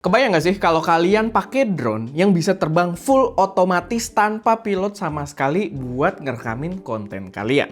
Kebayang nggak sih kalau kalian pakai drone yang bisa terbang full otomatis tanpa pilot sama sekali buat ngerekamin konten kalian?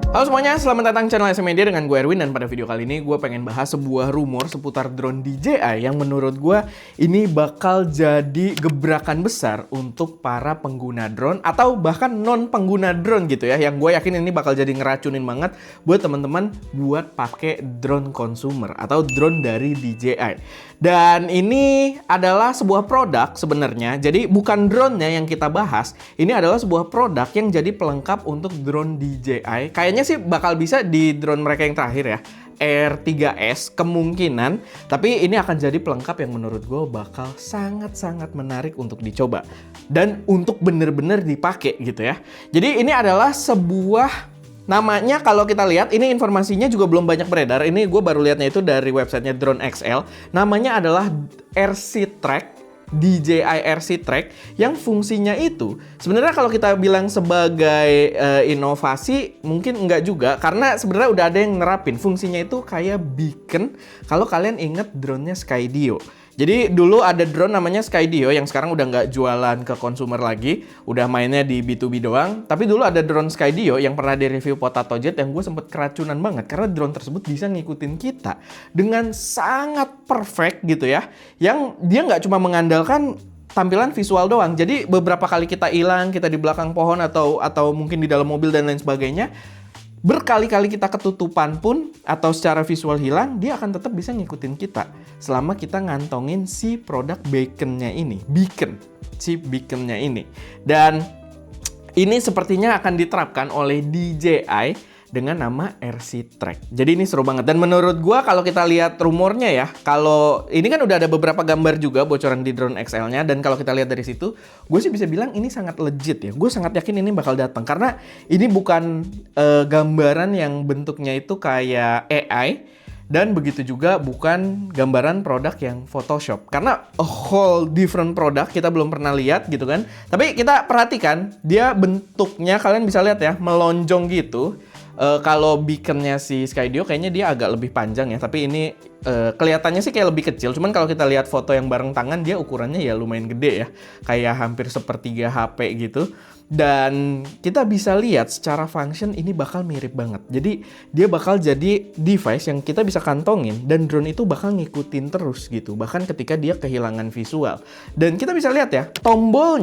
Halo semuanya, selamat datang di channel SM Media dengan gue Erwin, dan pada video kali ini gue pengen bahas sebuah rumor seputar drone DJI yang menurut gue ini bakal jadi gebrakan besar untuk para pengguna drone atau bahkan non pengguna drone gitu ya, yang gue yakin ini bakal jadi ngeracunin banget buat teman-teman buat pakai drone consumer atau drone dari DJI. Dan ini adalah sebuah produk sebenarnya, jadi bukan drone-nya yang kita bahas, ini adalah sebuah produk yang jadi pelengkap untuk drone DJI. Kayaknya sih bakal bisa di drone mereka yang terakhir ya, R3S kemungkinan, tapi ini akan jadi pelengkap yang menurut gue bakal sangat-sangat menarik untuk dicoba dan untuk bener-bener dipakai gitu ya. Jadi ini adalah sebuah, namanya kalau kita lihat, ini informasinya juga belum banyak beredar. Ini gue baru lihatnya itu dari websitenya Drone XL. Namanya adalah RC Track, DJI RC Track, yang fungsinya itu sebenarnya kalau kita bilang sebagai inovasi mungkin enggak juga, karena sebenarnya udah ada yang nerapin fungsinya itu kayak beacon. Kalau kalian inget drone-nya Skydio. Jadi dulu ada drone namanya Skydio yang sekarang udah nggak jualan ke consumer lagi, udah mainnya di B2B doang. Tapi dulu ada drone Skydio yang pernah di-review Potato Jet yang gue sempet keracunan banget karena drone tersebut bisa ngikutin kita dengan sangat perfect gitu ya. Yang dia nggak cuma mengandalkan tampilan visual doang. Jadi beberapa kali kita hilang, kita di belakang pohon atau mungkin di dalam mobil dan lain sebagainya, berkali-kali kita ketutupan pun atau secara visual hilang, dia akan tetap bisa ngikutin kita selama kita ngantongin si produk beaconnya ini, si beaconnya ini. Dan ini sepertinya akan diterapkan oleh DJI dengan nama RC Track. Jadi ini seru banget. Dan menurut gua kalau kita lihat rumornya ya, kalau ini kan udah ada beberapa gambar juga bocoran di drone XL-nya, dan kalau kita lihat dari situ, gue sih bisa bilang ini sangat legit ya. Gue sangat yakin ini bakal datang karena ini bukan gambaran yang bentuknya itu kayak AI, dan begitu juga bukan gambaran produk yang Photoshop. Karena a whole different product, kita belum pernah lihat gitu kan. Tapi kita perhatikan, dia bentuknya kalian bisa lihat ya, melonjong gitu. Kalau beaconnya si Skydio kayaknya dia agak lebih panjang ya, tapi ini kelihatannya sih kayak lebih kecil. Cuman kalau kita lihat foto yang bareng tangan, dia ukurannya ya lumayan gede ya, kayak hampir sepertiga HP gitu. Dan kita bisa lihat secara function ini bakal mirip banget. Jadi dia bakal jadi device yang kita bisa kantongin dan drone itu bakal ngikutin terus gitu, bahkan ketika dia kehilangan visual. Dan kita bisa lihat ya, tombol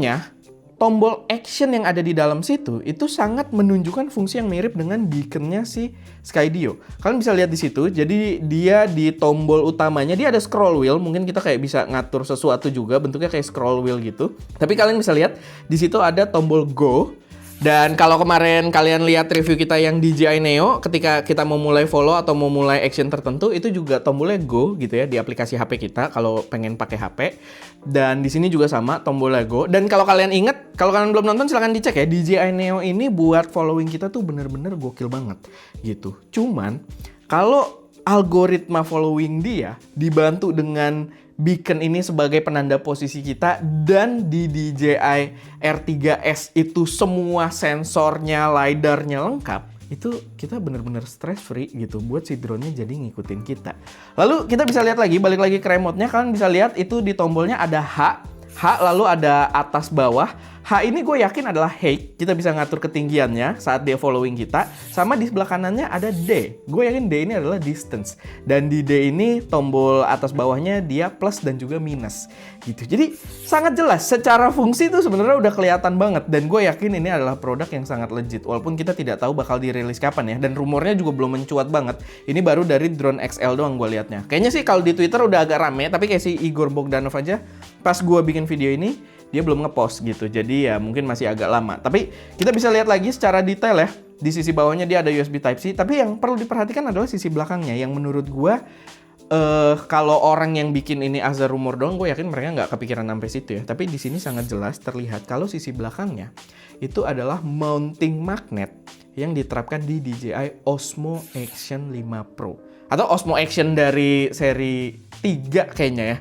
action yang ada di dalam situ itu sangat menunjukkan fungsi yang mirip dengan beaconnya si Skydio. Kalian bisa lihat di situ, jadi dia di tombol utamanya dia ada scroll wheel, mungkin kita kayak bisa ngatur sesuatu juga, bentuknya kayak scroll wheel gitu. Tapi kalian bisa lihat di situ ada tombol go. Dan kalau kemarin kalian lihat review kita yang DJI Neo, ketika kita mau mulai follow atau mau mulai action tertentu, itu juga tombolnya go gitu ya di aplikasi HP kita kalau pengen pakai HP. Dan di sini juga sama tombolnya go. Dan kalau kalian inget, kalau kalian belum nonton silahkan dicek ya, DJI Neo ini buat following kita tuh bener-bener gokil banget gitu. Cuman kalau algoritma following dia dibantu dengan beacon ini sebagai penanda posisi kita, dan di DJI R3S itu semua sensornya, LiDAR-nya lengkap, itu kita bener-bener stress free gitu buat si drone-nya jadi ngikutin kita. Lalu kita bisa lihat lagi, balik lagi ke remote-nya, kalian bisa lihat itu di tombolnya ada H lalu ada atas bawah. H ini gue yakin adalah height, kita bisa ngatur ketinggiannya saat dia following kita. Sama di sebelah kanannya ada D, gue yakin D ini adalah distance. Dan di D ini tombol atas bawahnya dia plus dan juga minus gitu. Jadi sangat jelas, secara fungsi tuh sebenarnya udah kelihatan banget. Dan gue yakin ini adalah produk yang sangat legit, walaupun kita tidak tahu bakal dirilis kapan ya. Dan rumornya juga belum mencuat banget, ini baru dari Drone XL doang gue liatnya. Kayaknya sih kalau di Twitter udah agak rame, tapi kayak si Igor Bogdanov aja pas gue bikin video ini dia belum ngepost gitu, jadi ya mungkin masih agak lama. Tapi kita bisa lihat lagi secara detail ya, di sisi bawahnya dia ada USB Type-C. Tapi yang perlu diperhatikan adalah sisi belakangnya, yang menurut gua kalau orang yang bikin ini as a rumor doang, gue yakin mereka nggak kepikiran sampai situ ya. Tapi di sini sangat jelas terlihat kalau sisi belakangnya itu adalah mounting magnet yang diterapkan di DJI Osmo Action 5 Pro. Atau Osmo Action dari seri 3 kayaknya ya,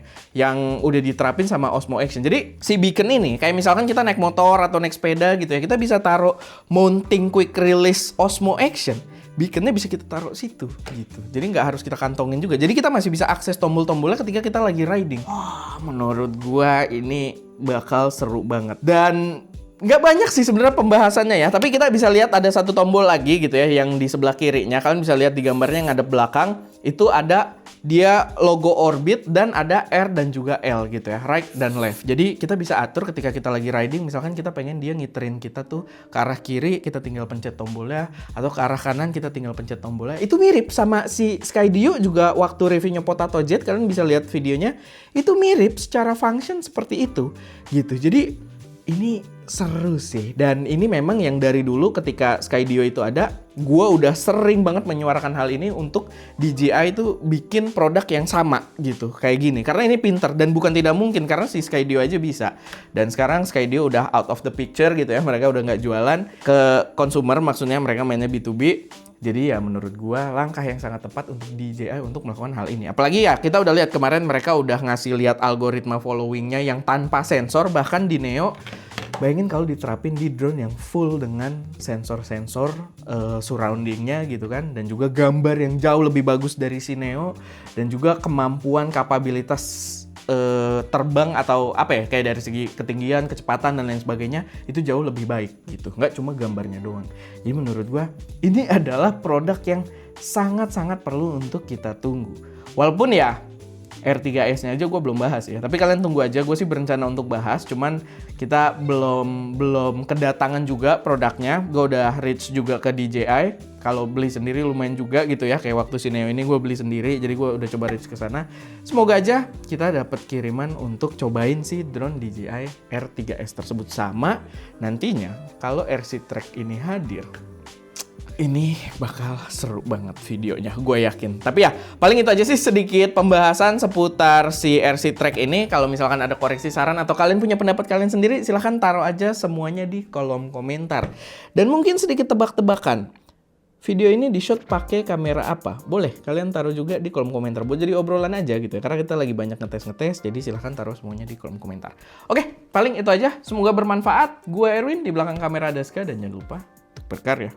yang udah diterapin sama Osmo Action. Jadi si beacon ini kayak misalkan kita naik motor atau naik sepeda gitu ya, kita bisa taruh mounting quick release Osmo Action beaconnya bisa kita taruh situ gitu. Jadi nggak harus kita kantongin juga. Jadi kita masih bisa akses tombol-tombolnya ketika kita lagi riding. Wah, menurut gua ini bakal seru banget. Dan nggak banyak sih sebenarnya pembahasannya ya. Tapi kita bisa lihat ada satu tombol lagi gitu ya yang di sebelah kirinya. Kalian bisa lihat di gambarnya yang ngadep belakang itu ada dia logo Orbit dan ada R dan juga L gitu ya, right dan left. Jadi kita bisa atur ketika kita lagi riding, misalkan kita pengen dia ngiterin kita tuh ke arah kiri, kita tinggal pencet tombolnya, atau ke arah kanan kita tinggal pencet tombolnya. Itu mirip sama si Skydio juga waktu reviewnya Potato Jet, kalian bisa lihat videonya, itu mirip secara function seperti itu gitu. Jadi ini seru sih, dan ini memang yang dari dulu ketika Skydio itu ada, gue udah sering banget menyuarakan hal ini untuk DJI itu bikin produk yang sama gitu, kayak gini. Karena ini pinter dan bukan tidak mungkin karena si Skydio aja bisa. Dan sekarang Skydio udah out of the picture gitu ya, mereka udah nggak jualan ke consumer, maksudnya mereka mainnya B2B. Jadi ya menurut gua langkah yang sangat tepat untuk DJI untuk melakukan hal ini. Apalagi ya kita udah lihat kemarin mereka udah ngasih lihat algoritma followingnya yang tanpa sensor, bahkan di Neo. Bayangin kalau diterapin di drone yang full dengan sensor-sensor surroundingnya gitu kan, dan juga gambar yang jauh lebih bagus dari si Neo, dan juga kemampuan kapabilitas terbang atau apa ya, kayak dari segi ketinggian, kecepatan dan lain sebagainya itu jauh lebih baik gitu, nggak cuma gambarnya doang. Jadi menurut gua ini adalah produk yang sangat-sangat perlu untuk kita tunggu. Walaupun ya R3S-nya aja gue belum bahas ya, tapi kalian tunggu aja, gue sih berencana untuk bahas, cuman kita belum kedatangan juga produknya. Gue udah reach juga ke DJI, kalau beli sendiri lumayan juga gitu ya, kayak waktu si Neo ini gue beli sendiri, jadi gue udah coba reach ke sana. Semoga aja kita dapat kiriman untuk cobain si drone DJI R3S tersebut. Sama nantinya kalau RC Track ini hadir, ini bakal seru banget videonya, gue yakin. Tapi ya, paling itu aja sih sedikit pembahasan seputar si RC Track ini. Kalau misalkan ada koreksi, saran, atau kalian punya pendapat kalian sendiri, silahkan taruh aja semuanya di kolom komentar. Dan mungkin sedikit tebak-tebakan, video ini di-shot pakai kamera apa? Boleh, kalian taruh juga di kolom komentar. Buat jadi obrolan aja gitu ya, karena kita lagi banyak ngetes-ngetes, jadi silahkan taruh semuanya di kolom komentar. Oke, paling itu aja. Semoga bermanfaat. Gue Erwin, di belakang kamera ada Ska, dan jangan lupa untuk berkarya.